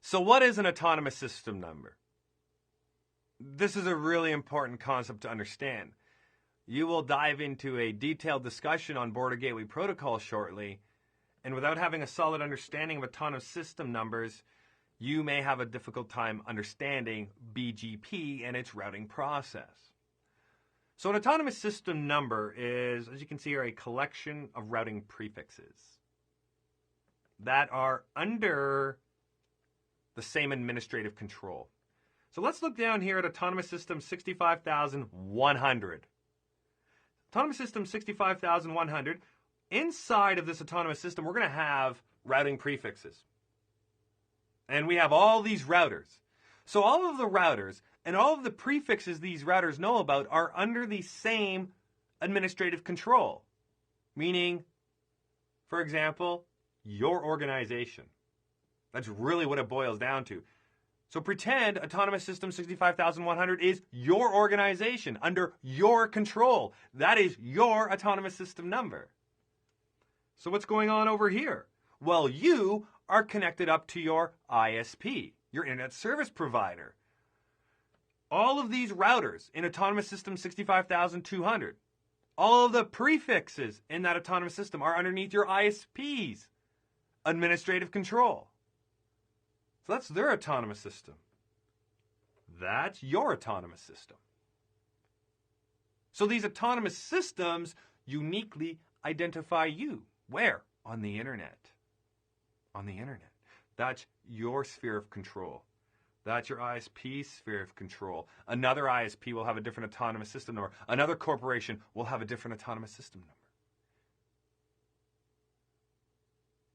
So what is an autonomous system number? This is a really important concept to understand. You will dive into a detailed discussion on Border Gateway Protocol shortly, and without having a solid understanding of autonomous system numbers, you may have a difficult time understanding BGP and its routing process. So an autonomous system number is, as you can see here, a collection of routing prefixes that are under the same administrative control. So let's look down here at Autonomous System 65100. Autonomous System 65100, inside of this autonomous system, we're going to have routing prefixes. And we have all these routers. So all of the routers and all of the prefixes these routers know about are under the same administrative control. Meaning, for example, your organization. That's really what it boils down to. So pretend Autonomous System 65100 is your organization under your control. That is your autonomous system number. So what's going on over here? Well, you are connected up to your ISP, your internet service provider. All of these routers in Autonomous System 65200, all of the prefixes in that autonomous system are underneath your ISP's administrative control. So that's their autonomous system. That's your autonomous system. So these autonomous systems uniquely identify you. Where? On the internet. On the internet. That's your sphere of control. That's your ISP's sphere of control. Another ISP will have a different autonomous system number. Another corporation will have a different autonomous system number.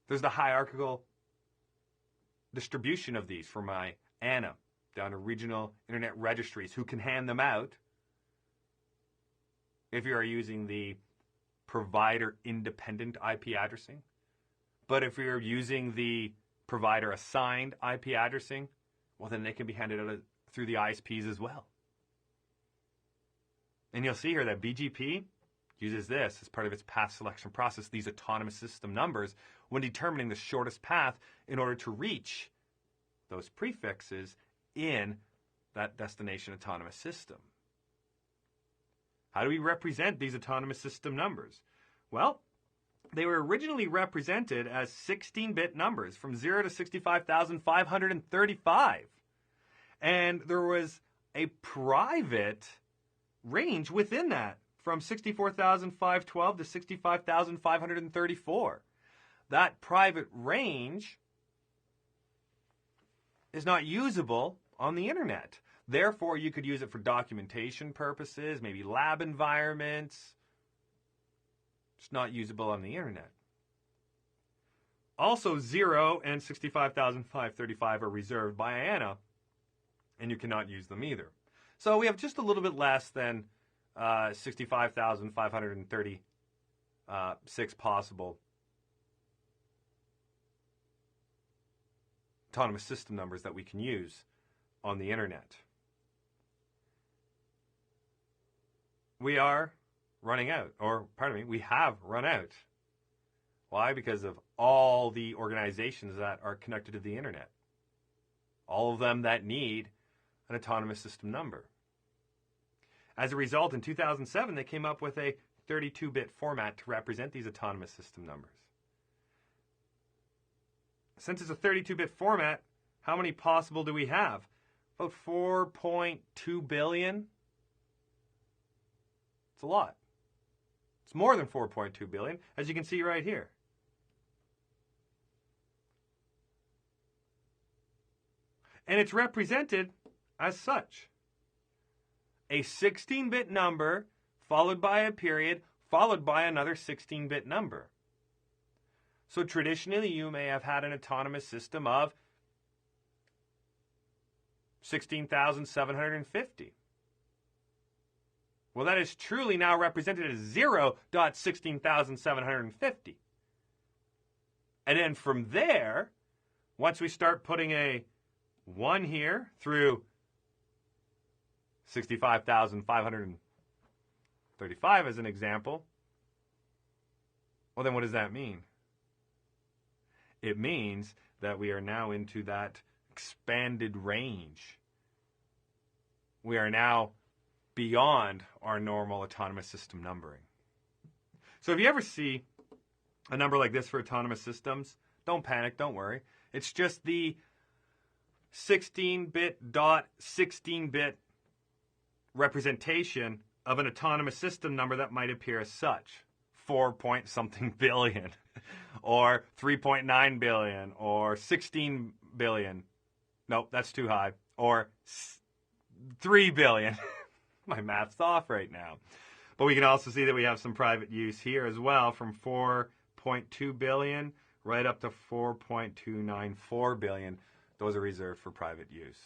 There's the hierarchical distribution of these for my ANA down to regional internet registries who can hand them out if you are using the provider independent IP addressing. But if you're using the provider assigned IP addressing, well, then they can be handed out through the ISPs as well. And you'll see here that BGP uses this as part of its path selection process, these autonomous system numbers, when determining the shortest path in order to reach those prefixes in that destination autonomous system. How do we represent these autonomous system numbers? Well, they were originally represented as 16-bit numbers from 0 to 65,535. And there was a private range within that from 64,512 to 65,534. That private range is not usable on the internet. Therefore, you could use it for documentation purposes, maybe lab environments. It's not usable on the internet. Also, 0 and 65,535 are reserved by IANA, and you cannot use them either. So we have just a little bit less than 65,536 possible autonomous system numbers that we can use on the internet. We are running out, we have run out. Why? Because of all the organizations that are connected to the internet. All of them that need an autonomous system number. As a result, in 2007, they came up with a 32-bit format to represent these autonomous system numbers. Since it's a 32-bit format, how many possible do we have? About 4.2 billion. It's a lot. It's more than 4.2 billion, as you can see right here. And it's represented as such. A 16-bit number followed by a period followed by another 16-bit number. So traditionally, you may have had an autonomous system of 16,750. Well, that is truly now represented as 0.16,750. And then from there, once we start putting a 1 here through 65,535 as an example, well, then what does that mean? It means that we are now into that expanded range. We are now beyond our normal autonomous system numbering. So if you ever see a number like this for autonomous systems, don't panic, don't worry. It's just the 16-bit dot 16-bit representation of an autonomous system number that might appear as such. 4-point-something billion, or 3.9 billion, or 16 billion. Nope, that's too high. Or 3 billion. My math's off right now. But we can also see that we have some private use here as well, from 4.2 billion right up to 4.294 billion. Those are reserved for private use.